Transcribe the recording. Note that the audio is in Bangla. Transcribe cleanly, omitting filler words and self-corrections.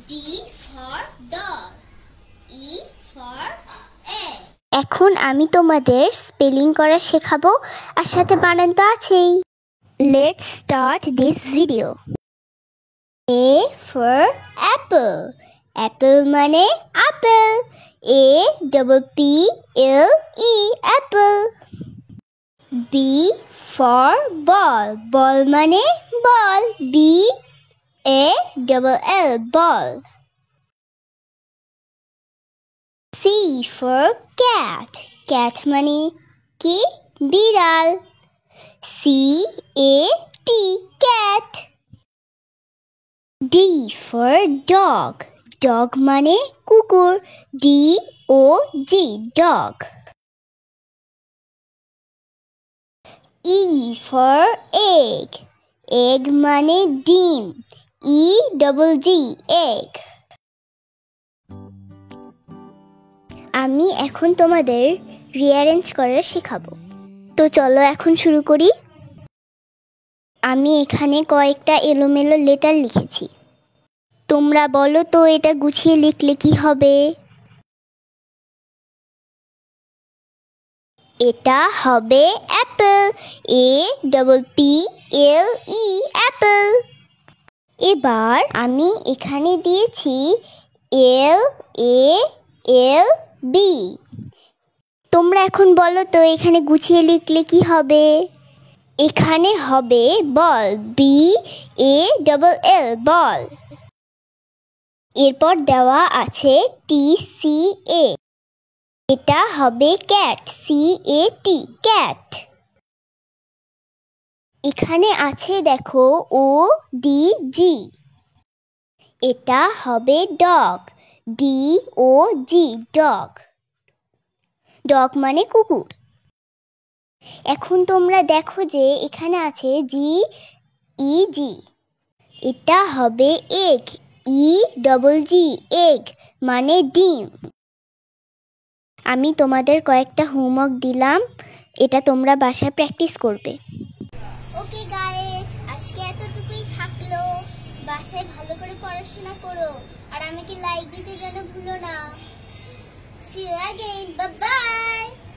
D for dog. E for egg. এখন আমি তোমাদের স্পেলিং করা শেখাবো আর সাথে বানান তো আছেই। Let's start this video. A for apple. Apple মানে apple. A double P L E apple. B for ball. Ball মানে ball. B A double L ball. C for cat. Cat মানে কি? বিড়াল. C A T cat. D for dog. Dog মানে কুকুর. D O G dog. E for egg. Egg মানে ডিম. E double G egg. আমি এখন তোমাদের রিঅ্যারেঞ্জ করা শেখাবো। তো চলো এখন শুরু করি। আমি এখানে কয়েকটা এলোমেলো লেটার লিখেছি। তোমরা বলো তো এটা গুছিয়ে লিখলে কি হবে? এটা হবে Apple. A double P L E Apple. এবার আমি এখানে দিয়েছি L A L B। তোমরা এখন বলো তো এখানে গুছিয়ে লিখলে কি হবে? এখানে হবে বল। B A double L বল। এরপর দেওয়া আছে T C A। এটা হবে cat. C A T cat. এখানে আছে দেখো O D G। এটা হবে dog. D O G dog. Dog মানে কুকুর। এখন তোমরা দেখো যে এখানে আছে G E G। এটা হবে egg. E double G egg মানে ডিম। আমি তোমাদের কয়েকটা হোমওয়ার্ক দিলাম, এটা তোমরা বাসায় প্র্যাকটিস করবে। ওকে গাইস, আজকে এতটুকুই থাকলো। বাসায় ভালো করে পড়াশোনা করো আর আমাকে লাইক দিতে যেন ভুলো না। See you again. Bye bye.